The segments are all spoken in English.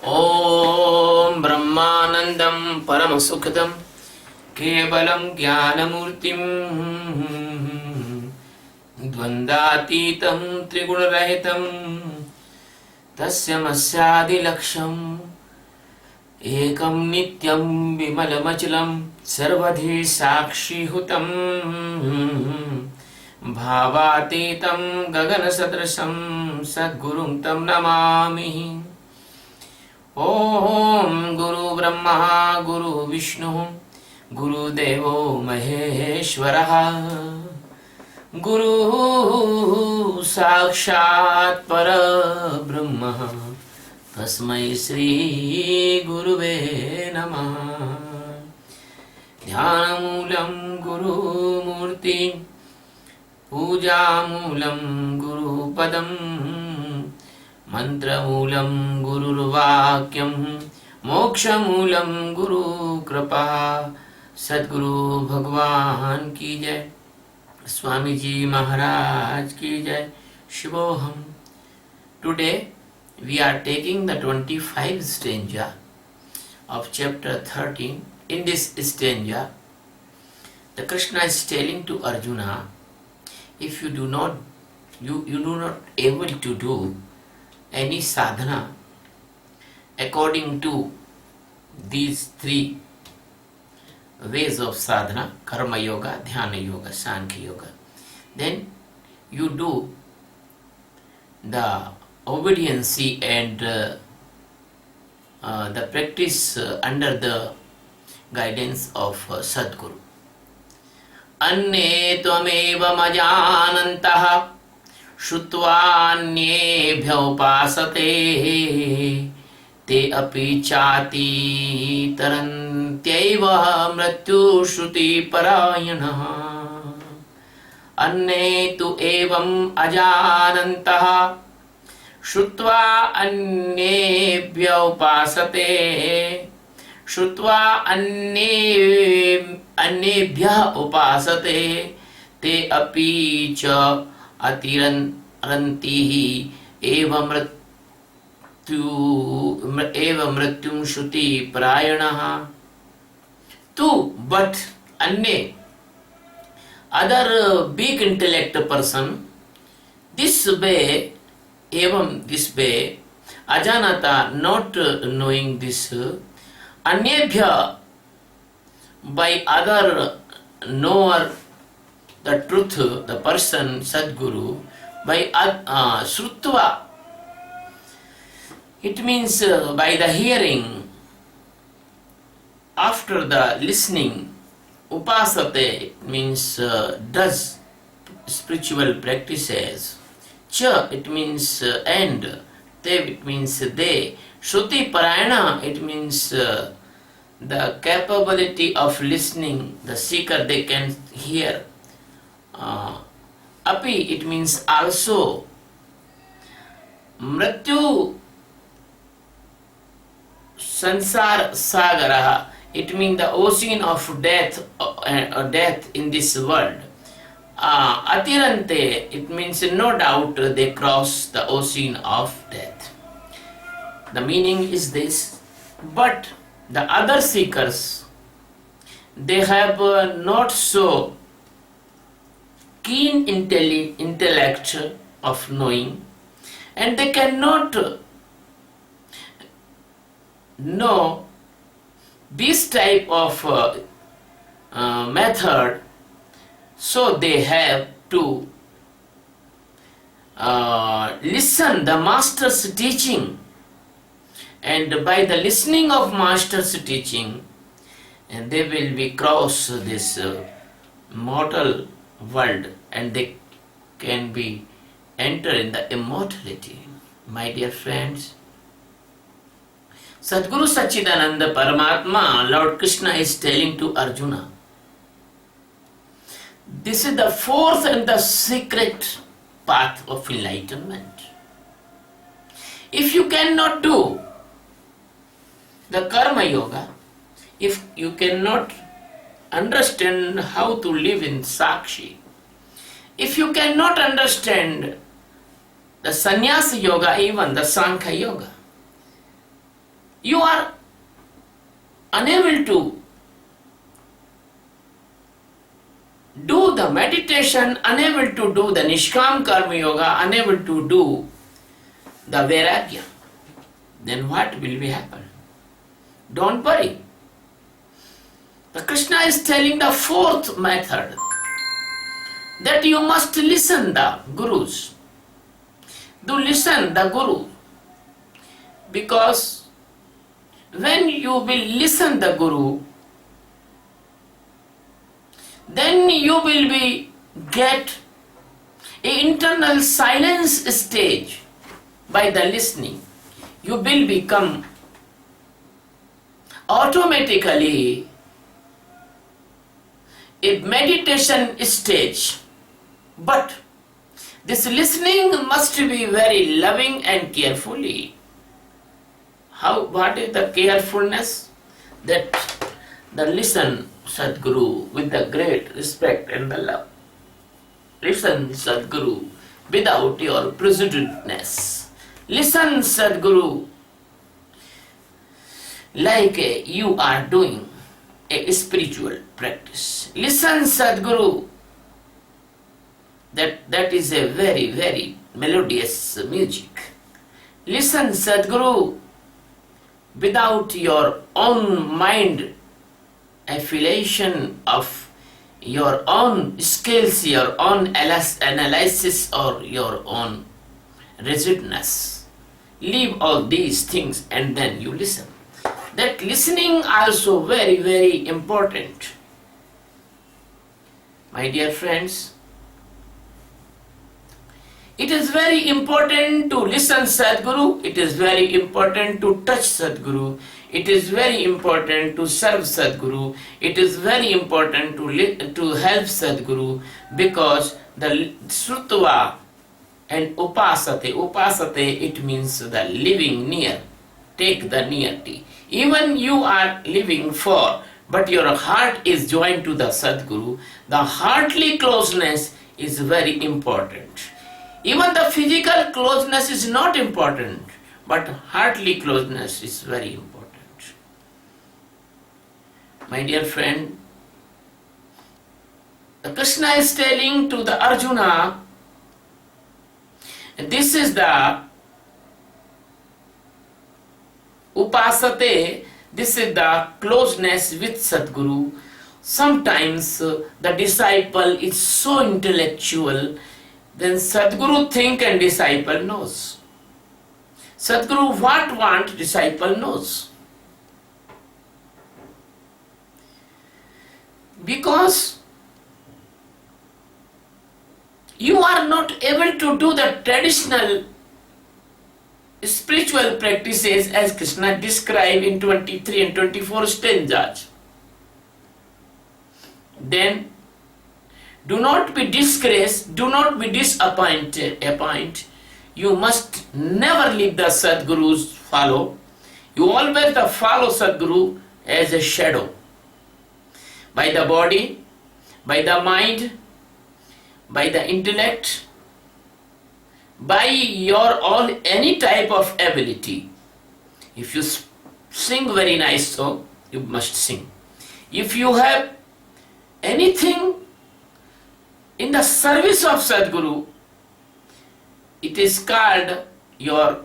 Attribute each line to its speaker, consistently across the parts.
Speaker 1: ॐ ब्रह्मानन्दं परमसुखदं केवलं ज्ञानमूर्तिं द्वन्द्वातीतं त्रिगुणरहितं तस्यमस्यादिलक्ष्यम् एकं नित्यं विमलमचलं सर्वधि साक्षिहुतं भावातीतं गगनसदृशं सद्गुरुं तं नमामि। ॐ गुरु ब्रह्मा गुरु विष्णु गुरुदेवो महेश्वरः गुरु साक्षात् परब्रह्म तस्मै श्री गुरुवे नमः। ध्यानमूलं गुरुमूर्ति पूजामूलं गुरुपदं मंत्रमूलं गुरुर्वाक्यं मोक्षमूलं गुरुकृपा। सद्गुरु भगवान की जय, स्वामी जी महाराज की जय। शिवोहम। Today we are taking the 25th stanza of chapter 13. In this stanza, the Krishna is telling to Arjuna, if you do not able to do any sadhana according to these three ways of sadhana, karma yoga, dhyana yoga, sankhya yoga, then you do the obedience and the practice under the guidance of Sadguru. अन्ये त्वमेव मजानन्तः श्रुत्वान्येभ्य उपासते ते अपि चातितरन्त्यैव मृत्युश्रुतिपरायणः। अन्ये तु एवम् अजानन्तः श्रुत्वा अन्येभ्य उपासते श्रुत्वा अन्येभ्यः उपासते ते अपि च अतिरन्तिः एव मृत्युं श्रुति परायणः। तू but अन्य other big intellect person this way this way ajanata not knowing this अन्येभ्य by other knower the truth, the person Sadguru, by Srutva, it means by the hearing, after the listening. Upasate, it means does spiritual practices. Cha, it means and. Te, it means they. Shruti Parayana, it means the capability of listening, the seeker, they can hear. Api, it means also. Mrityu Sansar Sagara, it means the ocean of death in this world. Atirante, it means no doubt they cross the ocean of death. The meaning is this. But the other seekers, they have not so keen intellect of knowing, and they cannot know this type of method, so they have to listen the master's teaching, and by the listening of master's teaching, and they will be cross this mortal world, and they can be enter in the immortality. My dear friends, Sadguru Sachidananda Paramatma, Lord Krishna is telling to Arjuna, this is the fourth and the secret path of enlightenment. If you cannot do the karma yoga, if you cannot understand how to live in Sakshi, if you cannot understand the sannyasa yoga, even the Sankhya yoga, You are unable to do the meditation, unable to do the Nishkam Karma Yoga, unable to do the Vairagya, then what will be happen? Don't worry. The Krishna is telling the fourth method, that you must listen the Gurus. Do listen the Guru, because when you will listen the Guru, then you will be get a internal silence stage. By the listening, you will become automatically a meditation stage. But this listening must be very loving and carefully. What is the carefulness? That the listen Sadguru with the great respect and the love. Listen Sadguru without your prejudiceness. Listen Sadguru like you are doing a spiritual practice. Listen Sadguru, that is a very, very melodious music. Listen Sadguru without your own mind affiliation of your own skills, your own analysis or your own rigidness. Leave all these things and then you listen. That listening also very, very important. My dear friends, it is very important to listen Sadguru, it is very important to touch Sadguru, it is very important to serve Sadguru, it is very important to help Sadguru, because the Srutva and upasate, it means the living near, take the nearty. Even you are living far, but your heart is joined to the Sadguru, the heartly closeness is very important. Even the physical closeness is not important, but heartly closeness is very important. My dear friend, the Krishna is telling to the Arjuna, this is the upasate, this is the closeness with Sadguru. Sometimes the disciple is so intellectual, then Sadguru think and disciple knows. Sadguru what want, disciple knows. Because you are not able to do the traditional spiritual practices as Krishna described in 23 and 24 stanzas. Then do not be disgraced, do not be disappointed. You must never leave the Sadguru's follow. You always follow Sadguru as a shadow. By the body, by the mind, by the intellect, by your all any type of ability. If you sing very nice song, you must sing. If you have anything in the service of Sadguru, it is called your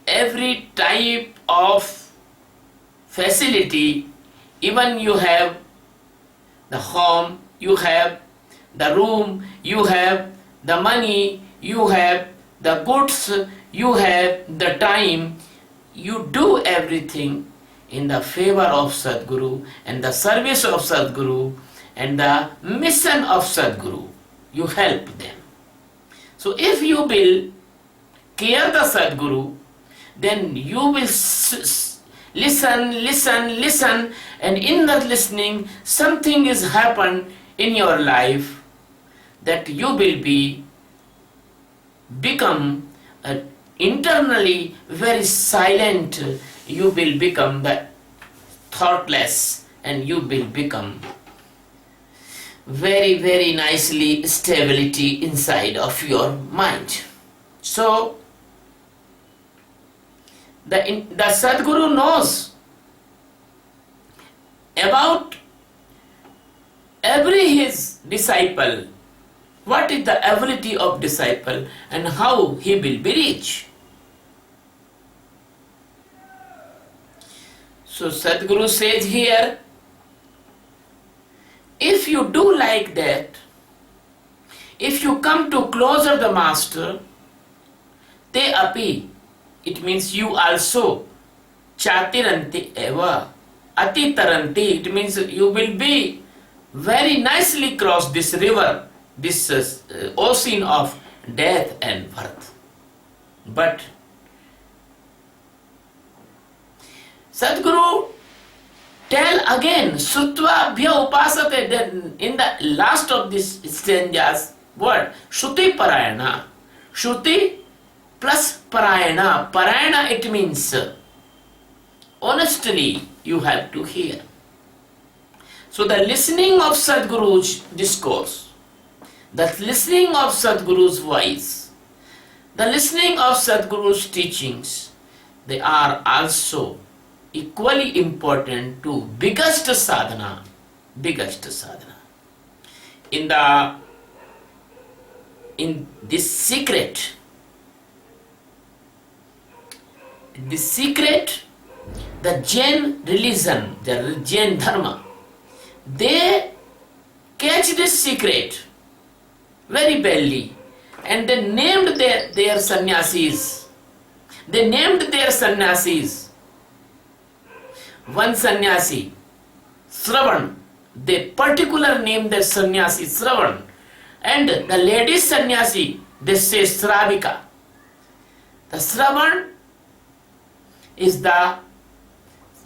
Speaker 1: every type of facility. Even you have the home, you have the room, you have the money, you have the goods, you have the time, you do everything in the favor of Sadguru and the service of Sadguru and the mission of Sadguru. You help them. So if you will care the Sadguru, then you will listen, and in that listening something is happened in your life that you will become internally very silent, you will become the thoughtless, and you will become very, very nicely stability inside of your mind. So The Sadguru knows about every his disciple, what is the ability of disciple and how he will be rich. So Sadguru says here, if you do like that, if you come to closer the master, te api, it means you also, chatiranti eva, atitaranti, it means you will be very nicely cross this river, this ocean of death and birth. But Sadguru tell again, Srutva Bhya Upasate, then in the last of this stanza's word, Shruti Parayana. Shruti plus Parayana. Parayana, it means honestly you have to hear. So the listening of Sadguru's discourse, the listening of Sadguru's voice, the listening of Sadguru's teachings, they are also equally important to biggest sadhana. In this secret, the Jain religion, the Jain dharma, they catch this secret very badly, and they named their sannyasis. They named their sannyasis. One sannyasi, Sravan, they particular name their sannyasi Sravan, and the lady sannyasi, they say Sravika. The Sravan is the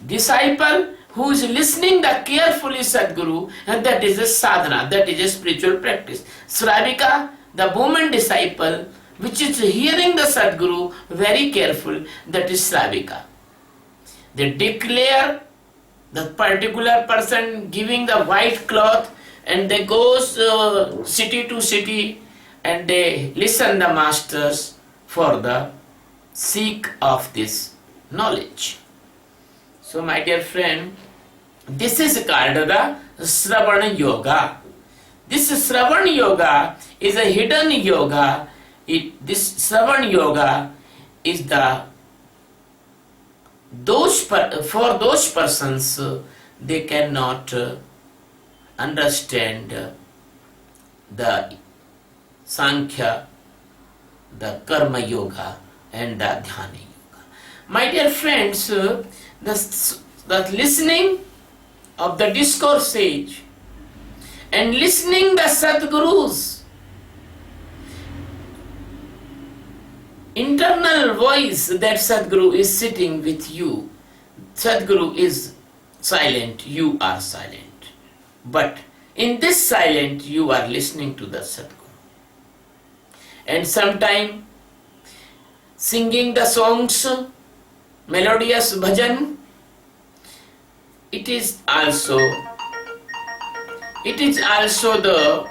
Speaker 1: disciple who is listening the carefully Sadguru, and that is a sadhana, that is a spiritual practice. Sravika, the woman disciple, which is hearing the Sadguru very careful, that is Sravika. They declare the particular person giving the white cloth, and they goes city to city, and they listen the masters for the seek of this knowledge. So my dear friend, this is called the Sravana Yoga. This Sravana Yoga is a hidden yoga. This Sravana Yoga is for those persons they cannot understand the Sankhya, the Karma Yoga and the Dhyana Yoga. My dear friends, the listening of the discourse sage and listening the Sadguru's internal voice, that Sadguru is sitting with you. Sadguru is silent, you are silent. But in this silence you are listening to the Sadguru. And sometime singing the songs, melodious bhajan, it is also the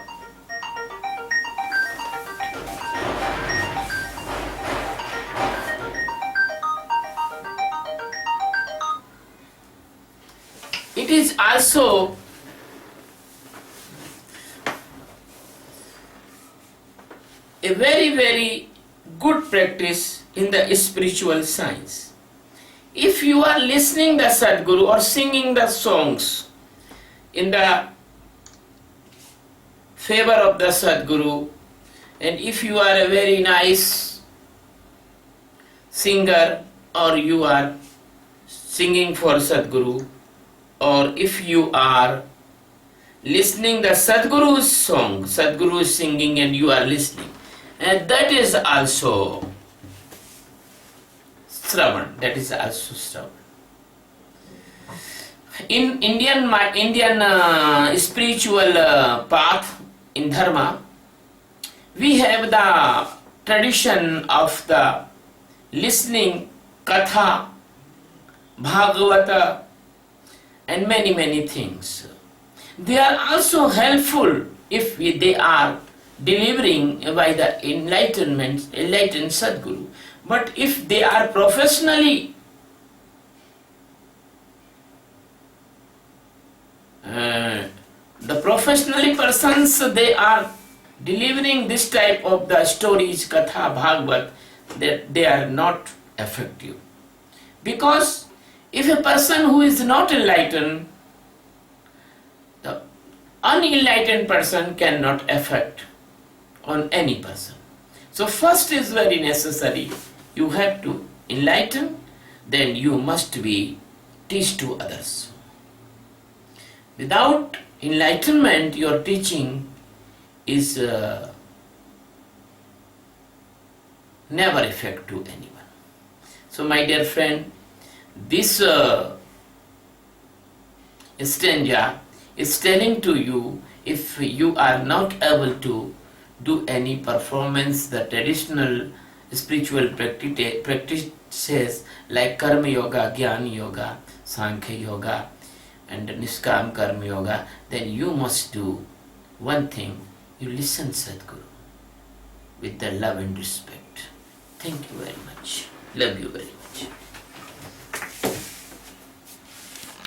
Speaker 1: a very, very good practice in the spiritual science. If you are listening the Sadguru or singing the songs in the favor of the Sadguru, and if you are a very nice singer, or you are singing for Sadguru, or if you are listening the Sadguru's song, Sadguru is singing and you are listening, and that is also Shravan, that is also Shravan. In Indian spiritual path in Dharma, we have the tradition of the listening Katha, Bhagavata, and many, many things. They are also helpful if they are delivering by the enlightened Sadguru. But if they are professionally the professionally persons, they are delivering this type of the stories, Katha, Bhagavad, that they are not effective. Because if a person who is not enlightened, the unenlightened person cannot affect on any person. So first is very necessary, you have to enlighten, then you must be teach to others. Without enlightenment, your teaching is never effect to anyone. So my dear friend, this stanza is telling to you, if you are not able to do any performance, the traditional spiritual practices like Karma Yoga, Jnana Yoga, Sankhya Yoga and Niskam Karma Yoga, then you must do one thing, you listen Sadguru with the love and respect. Thank you very much. Love you very much.